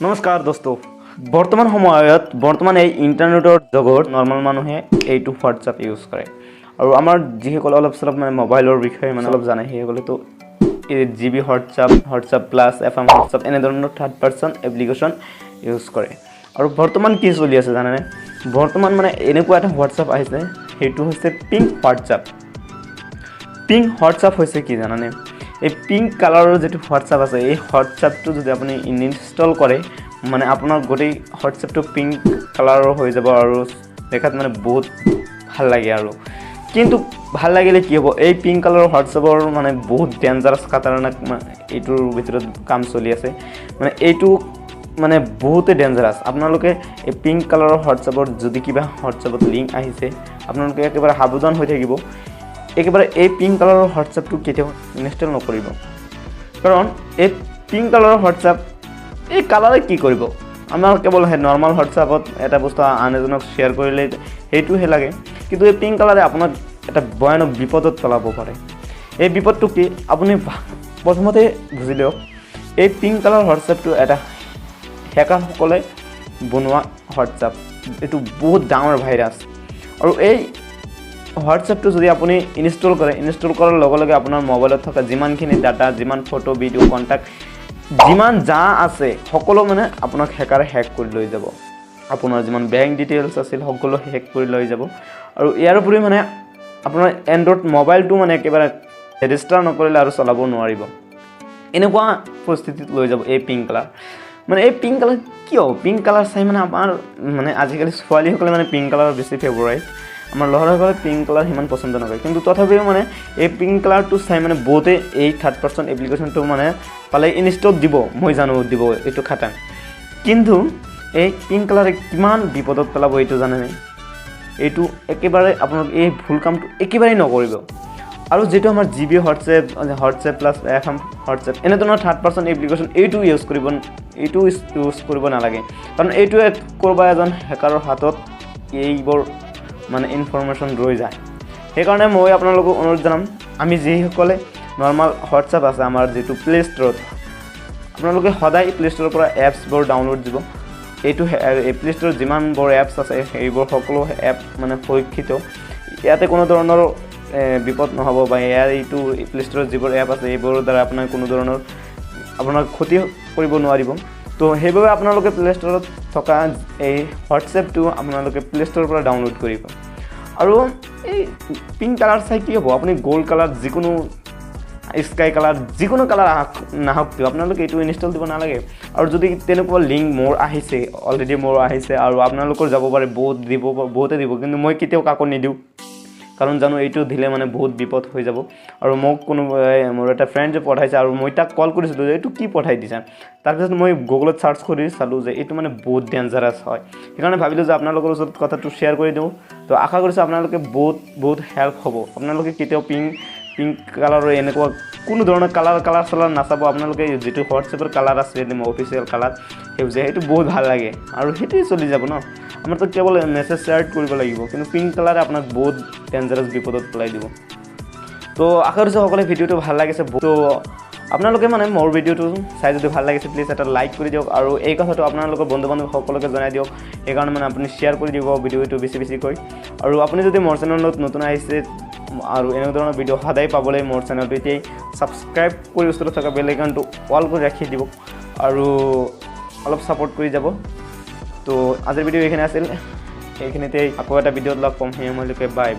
নমস্কাৰ দোস্ত বৰ্তমান সময়ত এই ইণ্টাৰনেটৰ জগত নৰ্মাল মানুহে এইটো হোৱাটছআপ ইউজ কৰে আৰু আমাৰ যিসকল অলপ চলপ মানে মোবাইলৰ বিষয়ে মানে অলপ জানে সেইসকলেতো GB WhatsApp plus FM WhatsApp এনে ধৰণৰ থাৰ্ড পাৰ্চন এপ্লিকেশ্যন ইউজ কৰে আৰু বৰ্তমান কি চলি আছে জানেনে বৰ্তমান মানে এনেকুৱা এটা হোৱাটছআপ আহিছে সেইটো হৈছে পিংক হোৱাটছআপ হৈছে কি জানানে এই পিংক কালাৰৰ যেটো হোৱাটছআপ আছে এই হোৱাটছআপটো যদি আপুনি ইনষ্টল কৰে মানে আপোনাৰ গোটেই হোৱাটছআপটো পিংক কালাৰৰ হৈ যাব আৰু দেখাত মানে বহুত ভাল লাগে আৰু কিন্তু ভাল লাগিলে কি হ'ব এই পিংক কালাৰৰ হোৱাটছআপৰ মানে বহুত ডেঞ্জাৰাস খতৰনাক এইটোৰ ভিতৰত কাম চলি আছে মানে এইটো মানে বহুতে ডেঞ্জাৰাস আপোনালোকে এই পিংক কালাৰৰ হোৱাটছআপৰ যদি কিবা হোৱাটছআপত লিংক আহিছে আপোনালোকে একেবাৰে সাৱধান হৈ থাকিব একেবাৰে এই পিংক কালাৰৰ হোৱাটছআপটো কেতিয়াও ইনষ্টল নকৰিব কাৰণ এই পিংক কালাৰৰ হোৱাটছআপ এই কালাৰে কি কৰিব আমাৰ কেৱল নৰ্মাল হোৱাটছআপত এটা বস্তু আন এজনক শ্বেয়াৰ কৰিলে সেইটোহে লাগে কিন্তু এই পিংক কালাৰে আপোনাক এটা ভয়ানক বিপদত পেলাব পাৰে এই বিপদটো কি আপুনি প্ৰথমতে বুজি লওক এই পিংক কালাৰ হোৱাটছআপটো এটা হেকাৰসকলে বনোৱা হোৱাটছআপ এইটো বহুত ডাঙৰ ভাইৰাছ আৰু এই হোৱাটছআপটো যদি আপুনি ইনষ্টল কৰাৰ লগে লগে আপোনাৰ মোবাইলত থকা যিমানখিনি ডাটা যিমান ফটো ভিডিঅ' কণ্টেক্ট যিমান যা আছে সকলো মানে আপোনাক হেকাৰে হেক কৰি লৈ যাব আপোনাৰ যিমান বেংক ডিটেইলছ আছিল সকলো হেক কৰি লৈ যাব আৰু ইয়াৰ উপৰি মানে আপোনাৰ এণ্ড্ৰইড মোবাইলটো মানে একেবাৰে ৰেজিষ্টাৰ নকৰিলে আৰু চলাব নোৱাৰিব এনেকুৱা পৰিস্থিতিত লৈ যাব এই পিংক কালাৰ মানে এই পিংক কালাৰ কিয় পিংক কালাৰ চাই মানে আমাৰ মানে আজিকালি ছোৱালীসকলে মানে পিংক কালাৰ বেছি ফেভৰাইট আমাৰ ল'ৰাসকলে পিংক কালাৰ সিমান পচন্দ নকৰে কিন্তু তথাপিও মানে এই পিংক কালাৰটো চাই মানে বহুতে এই থাৰ্ড পাৰ্চন এপ্লিকেশ্যনটো মানে পালে ইনষ্টল দিব মই জানো দিব এইটো খাটাং কিন্তু এই পিংক কালাৰে কিমান বিপদত পেলাব এইটো জানেনে এইটো একেবাৰে আপোনালোক এই ভুল কামটো একেবাৰে নকৰিব আৰু যেটো আমাৰ GB WhatsApp plus FM WhatsApp এনে ধৰণৰ থাৰ্ড পাৰ্চন এপ্লিকেশ্যন এইটো ইউজ কৰিব নালাগে কাৰণ এইটোৱে কোনোবা এজন হেকাৰৰ হাতত এইবোৰ মানে ইনফৰমেশ্যন ৰৈ যায় সেইকাৰণে মই আপোনালোকক অনুৰোধ জনাম আমি যিসকলে নৰ্মাল হোৱাটছআপ আছে আমাৰ যেটো প্লে ষ্টৰত আপোনালোকে সদায় প্লে ষ্টৰৰ পৰা এপছবোৰ ডাউনলোড দিব এইটো এই প্লে ষ্টৰত যিমানবোৰ এপছ আছে সেইবোৰ সকলো এপ মানে সুৰক্ষিত ইয়াতে কোনো ধৰণৰ বিপদ নহ'ব বা ইয়াৰ এইটো প্লে ষ্টৰত যিবোৰ এপ আছে এইবোৰৰ দ্বাৰা আপোনাৰ কোনো ধৰণৰ আপোনাৰ ক্ষতি কৰিব নোৱাৰিব তো সেইবাবে আপোনালোকে প্লে ষ্টৰত থকা এই হোৱাটছআপটো আপোনালোকে প্লে ষ্টৰৰ পৰা ডাউনলোড কৰিব আৰু এই পিংক কালাৰ চাই কি হ'ব আপুনি গোল্ড কালাৰ যিকোনো স্কাই কালাৰ যিকোনো কালাৰ নাহক কিয় আপোনালোকে এইটো ইনষ্টল দিব নালাগে আৰু যদি তেনেকুৱা লিংক মোৰ আহিছে অলৰেডি মোৰ আহিছে আৰু আপোনালোকৰ যাব পাৰে বহুতে দিব কিন্তু মই কেতিয়াও কাকো নিদিওঁ কাৰণ জানো এইটো দিলে মানে বহুত বিপদ হৈ যাব আৰু মোক মোৰ এটা ফ্ৰেণ্ডে পঠাইছে আৰু মই তাক কল কৰিছিলোঁ যে এইটো কি পঠাই দিছে তাৰপিছত মই গুগলত চাৰ্চ কৰি চালোঁ যে এইটো মানে বহুত ডেঞ্জাৰাছ হয় সেইকাৰণে ভাবিলোঁ যে আপোনালোকৰ ওচৰত কথাটো শ্বেয়াৰ কৰি দিওঁ তো আশা কৰিছোঁ আপোনালোকে বহুত হেল্প হ'ব আপোনালোকে কেতিয়াও পিংক কালাৰৰ এনেকুৱা কোনো ধৰণৰ কালাৰ চালাৰ নাচাব আপোনালোকে যেটো হোৱাটছআপৰ কালাৰ আছে মোৰ অফিচিয়েল কালাৰ সেউজীয়া সেইটো বহুত ভাল লাগে আৰু সেইটোৱে চলি যাব ন আমাৰতো কেৱল মেছেজ শ্বেয়াৰ কৰিব লাগিব কিন্তু পিংক কালাৰে আপোনাক বহুত ডেঞ্জাৰাছ বিপদত পেলাই দিব তো আশা কৰিছোঁ সকলোৱে ভিডিঅ'টো ভাল লাগিছে তো আপোনালোকে মানে মোৰ ভিডিঅ'টো চাই যদি ভাল লাগিছে প্লিজ এটা লাইক কৰি দিয়ক আৰু এই কথাটো আপোনালোকৰ বন্ধু বান্ধৱ সকলোকে জনাই দিয়ক সেইকাৰণে মানে আপুনি শ্বেয়াৰ কৰি দিব ভিডিঅ'টো বেছিকৈ আৰু আপুনি যদি মোৰ চেনেলত নতুন আহিছে আৰু এনে ধৰণৰ ভিডিঅ' সদায় পাবলৈ মোৰ চেনেলটো এতিয়াই ছাবস্ক্ৰাইব কৰি ওচৰত থকা বেল আইকনটো অল কৰি ৰাখি দিব আৰু অলপ ছাপোৰ্ট কৰি যাব তো আজিৰ ভিডিঅ' এইখিনি আছিল এইখিনিতে আকৌ এটা ভিডিঅ'ত লগ পাম সেই সময়লৈকে বাই